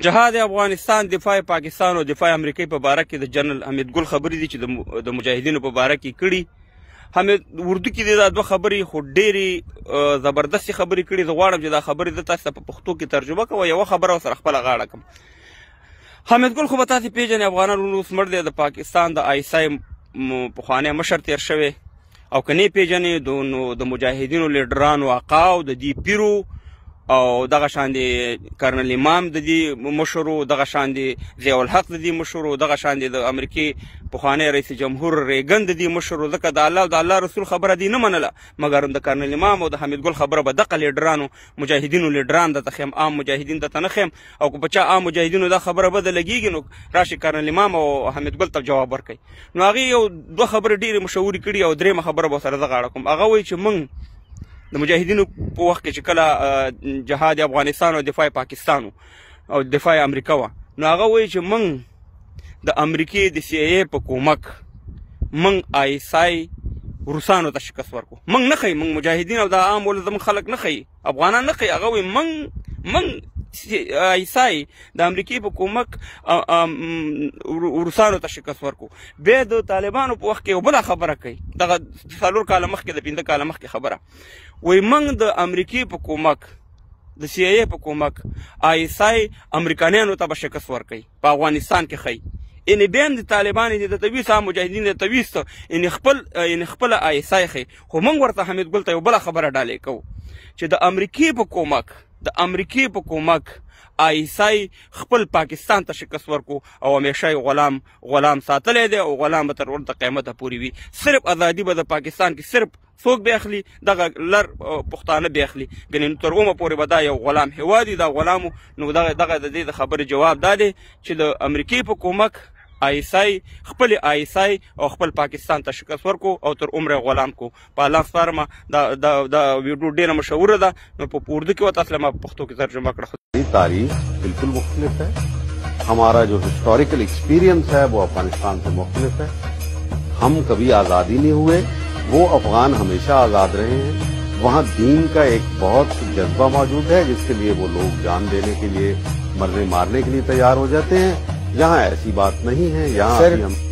جهاد افغانستان، دفاع پاکستان او دفاع امریکای په باره کې د جنرال حمید ګل خبرې دي چې د مجاهدینو په باره کې کړي. حمید اردو کې دا دوه خبرې خو ډېرې زبردستې خبرې کړي. زه غواړم چې دا خبرې د تاسو ته په پښتو کې ترجمه کړم. یوه خبره ورسره خپله غاړه کړم. حمید ګل خو به تاسې پېژنئ، افغانان اوس مړ دی، د پاکستان د آی اس آی پخوانی مشر تېر شوی، او که نه یې پېژنئ نو د مجاهدینو لیډرانو آقاو، د دې پیرو او دغه شان د کرنل امام د دې مشر و، دغه شان د ضیاء الحق د دې مشر و، دغه شان د امریکې پخوانی رئیس جمهور ریګن د دې مشر و. ځکه د الله او د الله رسول خبره دې نه منله، مګر د کرنل امام او د حمید ګل خبره به دغه لیډرانو مجاهدینو لیډران درته ښیم، عام مجاهدین درته نه ښیم. او که په چا عام مجاهدینو دا خبره بده لګېږي نو راشي کرنل امام او حمید ګل ته جواب ورکوي. نو هغې یو دوه خبرې ډېرې مشهورې کړي، او درېیمه خبره به ورسره زه غاړه کوم. هغه وایي چې موږ د مجاهدینو په وخت کې چې کله جهاد افغانستان او دفاع پاکستان او دفاع امریکا وه، نو هغه وایي چې موږ د امریکې د سی ای په کومک موږ آی اس آی روسانو ته شکست ورکړو. موږ نه ښیي، موږ مجاهدین او د عام ولس زموږ خلک نه ښیي، افغانان نه ښیي. هغه وایي موږ آی اس آی د امریکې په کومک روسانو ته شکست ورکړو. بیا د طالبانو په وخت کې یو بله خبره کوي، دغه 4 کاله مخکې د 5 کاله مخکې خبره، وایي موږ د امریکې په کومک د سی ای په کومک آی اس آی امریکایانو ته به شکست ورکوي په افغانستان کې ښیي. یعنې بیا د طالبان دې ته ویست، مجاهدین دې ته ویست، یعنې خپله آی اس آی ښیي. خو موږ ورته حمید ګل ته یو بله خبره ډالۍ کوو چې د امریکې په کومک آی اس آی خپل پاکستان ته شکست ورکو او همیشه غلام ساتلی دی، او غلام به تر ورته قیمته پورې وي. صرف ازادي به د پاکستان کې صرف څوک بیا اخلي؟ دغه لر پښتانه بیا اخلي. ګنې تر اومه پورې به دا یو غلام هېواد وي، دا غلامو. نو دغه د دې د خبرې جواب دا دی چې د امریکې په کومک آی اس آی خپل آی اس آی او خپل پاکستان ته شکست ورکو او تر عمره غلام کو. په الله سپارمه دا ویډیو ډېره مشهوره ده، نو په اردو کې ورته ما په پښتو کې ترجمه کړه. तारीख बिल्कुल मुख्तलिफ है। हमारा जो हिस्टोरिकल एक्सपीरियंस है वो अफगानिस्तान से मुख्तलिफ है। हम कभी आज़ादी नहीं हुए, वो अफगान हमेशा आज़ाद रहे हैं। वहाँ दीन का एक बहुत जज्बा मौजूद है जिसके लिए वो लोग जान देने के लिए, मरने मारने के लिए तैयार हो जाते हैं। यहाँ ऐसी बात नहीं है। यहाँ हम